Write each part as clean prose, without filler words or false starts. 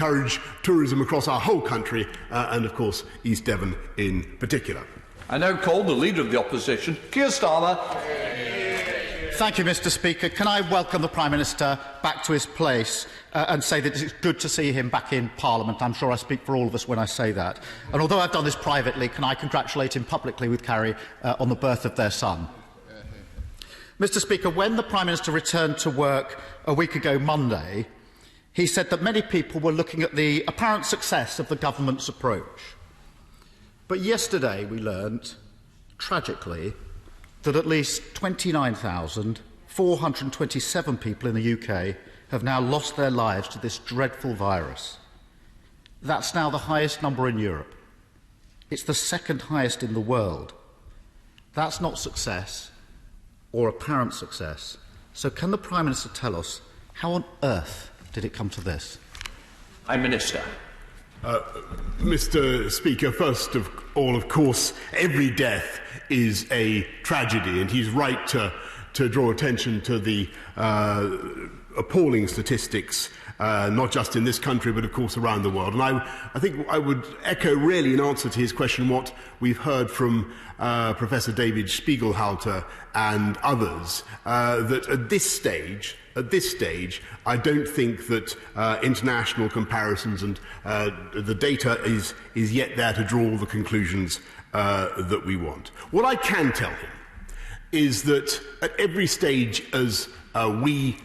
encourage tourism across our whole country and, of course, East Devon in particular. I now call the Leader of the Opposition, Keir Starmer. Thank you, Mr. Speaker. Can I welcome the Prime Minister back to his place and say that it's good to see him back in Parliament? I'm sure I speak for all of us when I say that. And although I've done this privately, can I congratulate him publicly with Carrie on the birth of their son? Mr. Speaker, when the Prime Minister returned to work a week ago Monday, he said that many people were looking at the apparent success of the government's approach. But yesterday we learnt, tragically, that at least 29,427 people in the UK have now lost their lives to this dreadful virus. That's now the highest number in Europe. It's the second highest in the world. That's not success, or apparent success. So can the Prime Minister tell us how on earth did it come to this? I'm Minister. Mr. Speaker, first of all, of course, every death is a tragedy, and he's right to draw attention to the appalling statistics, not just in this country, but of course around the world. And I think I would echo really in answer to his question what we've heard from Professor David Spiegelhalter and others, that at this stage, I don't think that international comparisons and the data is yet there to draw the conclusions that we want. What I can tell him is that at every stage as we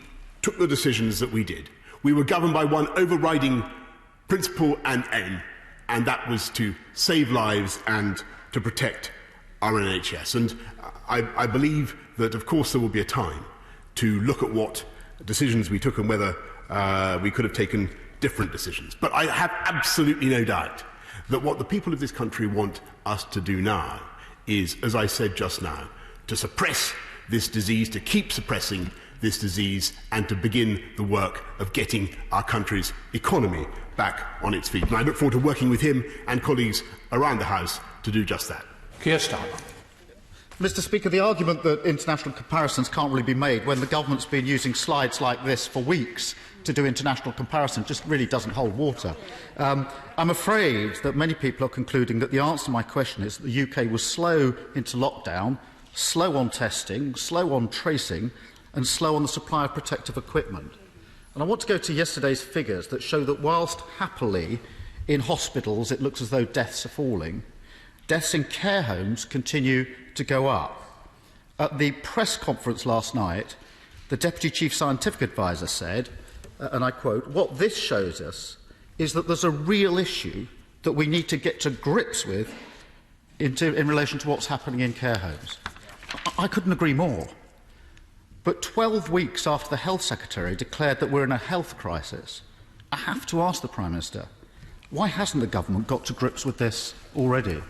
took the decisions that we did, we were governed by one overriding principle and aim, and that was to save lives and to protect our NHS. And I believe that, of course, there will be a time to look at what decisions we took and whether we could have taken different decisions. But I have absolutely no doubt that what the people of this country want us to do now is, as I said just now, to suppress this disease, to keep suppressing this disease, and to begin the work of getting our country's economy back on its feet. And I look forward to working with him and colleagues around the House to do just that. Keir Starmer. Mr. Speaker, the argument that international comparisons can't really be made when the government's been using slides like this for weeks to do international comparisons just really doesn't hold water. I'm afraid that many people are concluding that the answer to my question is that the UK was slow into lockdown, slow on testing, slow on tracing, and slow on the supply of protective equipment. And I want to go to yesterday's figures that show that whilst happily in hospitals it looks as though deaths are falling, deaths in care homes continue to go up. At the press conference last night, the Deputy Chief Scientific Advisor said, and I quote, "What this shows us is that there's a real issue that we need to get to grips with in relation to what's happening in care homes." I couldn't agree more. But 12 weeks after the Health Secretary declared that we're in a health crisis, I have to ask the Prime Minister, why hasn't the government got to grips with this already?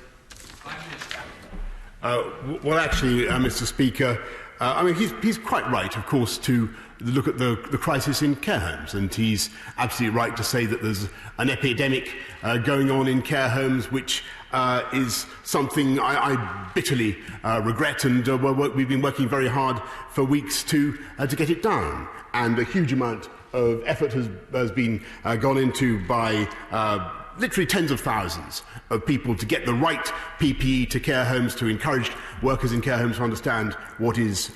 Well, actually, Mr. Speaker, I mean, he's quite right, of course, to look at the crisis in care homes, and he's absolutely right to say that there's an epidemic going on in care homes, which is something I bitterly regret, and we've been working very hard for weeks to get it down. And a huge amount of effort has been gone into by literally tens of thousands of people to get the right PPE to care homes, to encourage workers in care homes to understand what is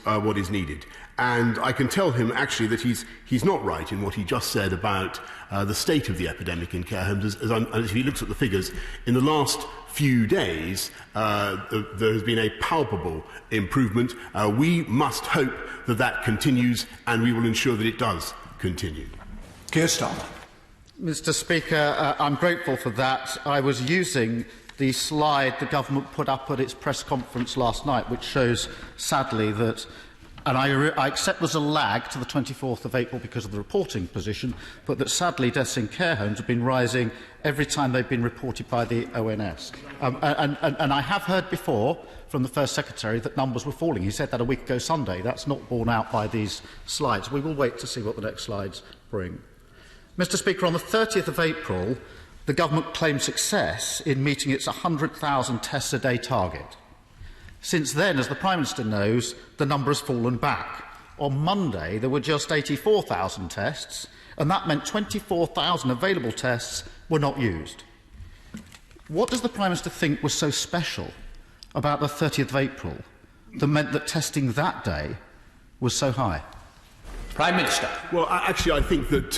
needed. And I can tell him, actually, that he's not right in what he just said about the state of the epidemic in care homes. As he looks at the figures, in the last few days, there has been a palpable improvement. We must hope that that continues, and we will ensure that it does continue. Keir Starmer. Mr. Speaker, I'm grateful for that. I was using the slide the government put up at its press conference last night, which shows, sadly, that, and I accept there's a lag to the 24th of April because of the reporting position, but that sadly deaths in care homes have been rising every time they've been reported by the ONS. And I have heard before from the First Secretary that numbers were falling. He said that a week ago Sunday. That's not borne out by these slides. We will wait to see what the next slides bring. Mr. Speaker, on the 30th of April, the government claimed success in meeting its 100,000 tests a day target. Since then, as the Prime Minister knows, the number has fallen back. On Monday, there were just 84,000 tests, and that meant 24,000 available tests were not used. What does the Prime Minister think was so special about the 30th of April that meant that testing that day was so high? Prime Minister. Well, actually, I think that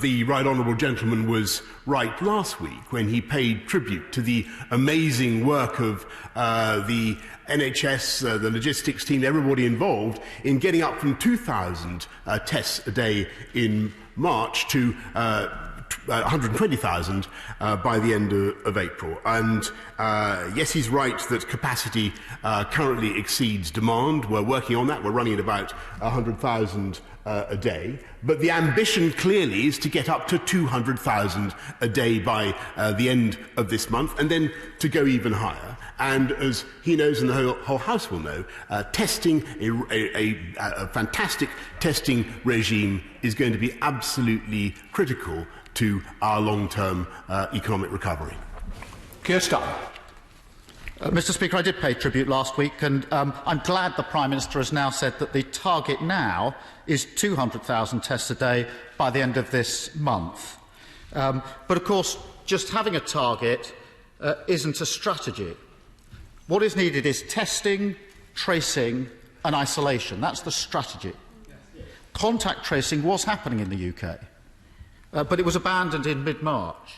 the Right Honourable Gentleman was right last week when he paid tribute to the amazing work of the NHS, the logistics team, everybody involved in getting up from 2,000 tests a day in March to 120,000 by the end of April. And yes, he's right that capacity currently exceeds demand. We're working on that. We're running at about 100,000 a day. But the ambition clearly is to get up to 200,000 a day by the end of this month, and then to go even higher. And as he knows and the whole House will know, testing, a fantastic testing regime is going to be absolutely critical to our long-term economic recovery. Keir Starmer. Mr. Speaker, I did pay tribute last week, and I'm glad the Prime Minister has now said that the target now is 200,000 tests a day by the end of this month. But of course, just having a target isn't a strategy. What is needed is testing, tracing and isolation. That's the strategy. Contact tracing was happening in the UK, but it was abandoned in mid-March.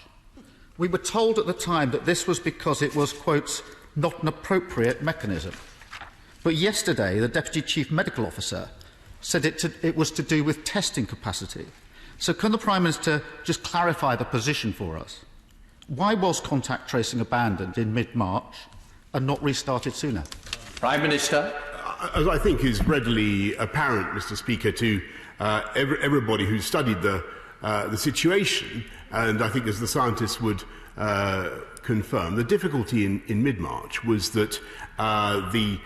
We were told at the time that this was because it was, quote, not an appropriate mechanism. But yesterday, the Deputy Chief Medical Officer said it was to do with testing capacity. So can the Prime Minister just clarify the position for us? Why was contact tracing abandoned in mid-March and not restarted sooner? Prime Minister. As I think is readily apparent, Mr. Speaker, to everybody who's studied the situation, and I think as the scientists would confirm, the difficulty in mid-March was that the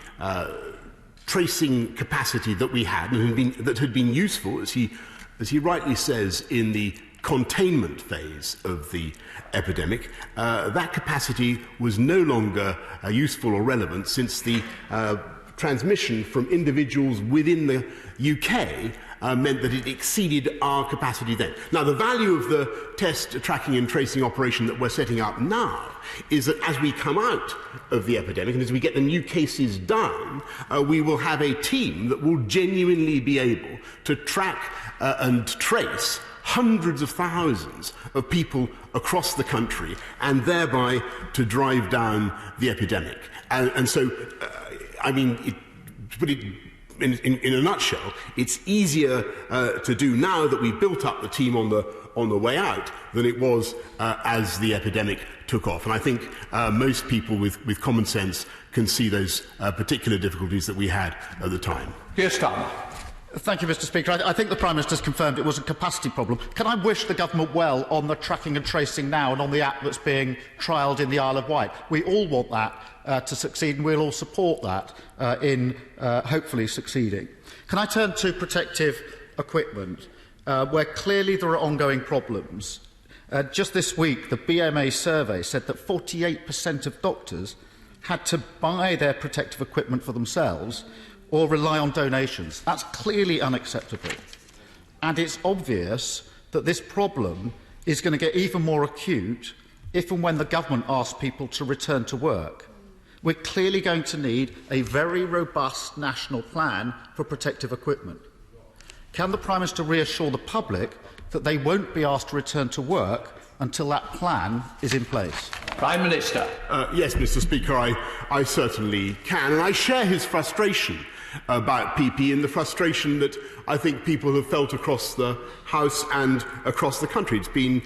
tracing capacity that we had, and that had been useful, as he rightly says, in the containment phase of the epidemic, that capacity was no longer useful or relevant since the transmission from individuals within the UK meant that it exceeded our capacity then. Now, the value of the test tracking and tracing operation that we're setting up now is that as we come out of the epidemic and as we get the new cases down, we will have a team that will genuinely be able to track and trace hundreds of thousands of people across the country and thereby to drive down the epidemic. And so, I mean, to put it in a nutshell, it's easier to do now that we've built up the team on the way out than it was as the epidemic took off. And I think most people with common sense can see those particular difficulties that we had at the time. Keir Starmer. Thank you, Mr. Speaker. I think the Prime Minister has confirmed it was a capacity problem. Can I wish the government well on the tracking and tracing now and on the app that's being trialled in the Isle of Wight? We all want that to succeed, and we'll all support that in hopefully succeeding. Can I turn to protective equipment, where clearly there are ongoing problems? Just this week, the BMA survey said that 48% of doctors had to buy their protective equipment for themselves or rely on donations. That's clearly unacceptable. And it's obvious that this problem is going to get even more acute if and when the government asks people to return to work. We're clearly going to need a very robust national plan for protective equipment. Can the Prime Minister reassure the public that they won't be asked to return to work until that plan is in place? Prime Minister. Yes, Mr. Speaker, I certainly can. And I share his frustration about PPE and the frustration that I think people have felt across the House and across the country. It's been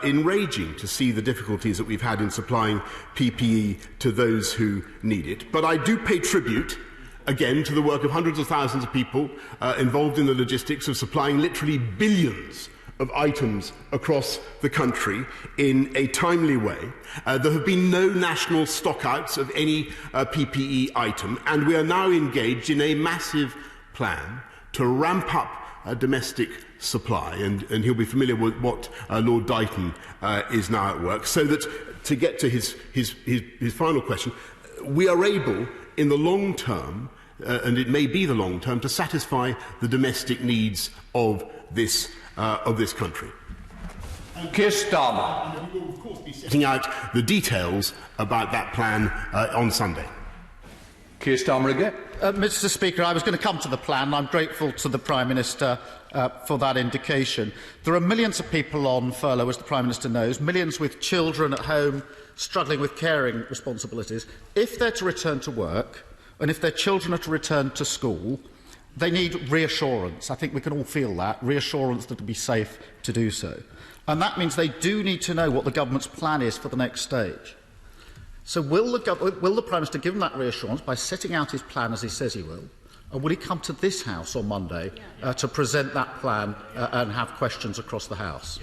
enraging to see the difficulties that we've had in supplying PPE to those who need it. But I do pay tribute, again, to the work of hundreds of thousands of people involved in the logistics of supplying literally billions of items across the country in a timely way. There have been no national stockouts of any PPE item, and we are now engaged in a massive plan to ramp up domestic supply, and he'll be familiar with what Lord Dighton is now at work, so that, to get to his final question, we are able, in the long term, and it may be the long term, to satisfy the domestic needs of this country. Keir Starmer. We will, of course, be setting out the details about that plan on Sunday. Keir Starmer again. Mr. Speaker, I was going to come to the plan. I'm grateful to the Prime Minister for that indication. There are millions of people on furlough, as the Prime Minister knows, millions with children at home struggling with caring responsibilities. If they're to return to work and if their children are to return to school, they need reassurance. I think we can all feel that, reassurance that it will be safe to do so. And that means they do need to know what the government's plan is for the next stage. So will the Prime Minister give them that reassurance by setting out his plan as he says he will? Or will he come to this House on Monday to present that plan and have questions across the House?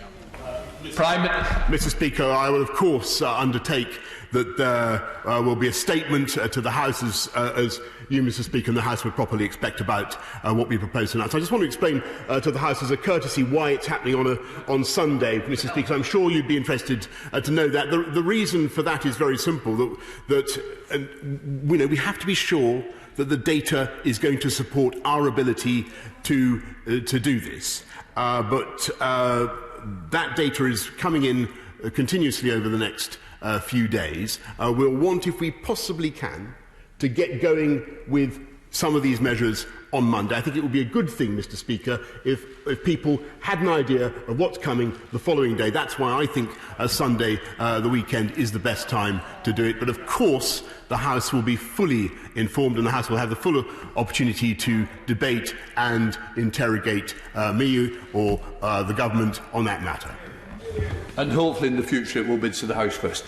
Mr. Speaker, I will of course undertake that there will be a statement to the House as you, Mr. Speaker, and the House would properly expect about what we propose tonight. So I just want to explain to the House as a courtesy why it's happening on Sunday, Mr. Speaker. I'm sure you'd be interested to know that. The reason for that is very simple, that we have to be sure that the data is going to support our ability to do this. But that data is coming in continuously over the next few days. We'll want, if we possibly can, to get going with some of these measures on Monday. I think it would be a good thing, Mr. Speaker, if people had an idea of what's coming the following day. That's why I think Sunday, the weekend, is the best time to do it. But of course, the House will be fully informed and the House will have the full opportunity to debate and interrogate me or the government on that matter. And hopefully in the future it will be to the House first.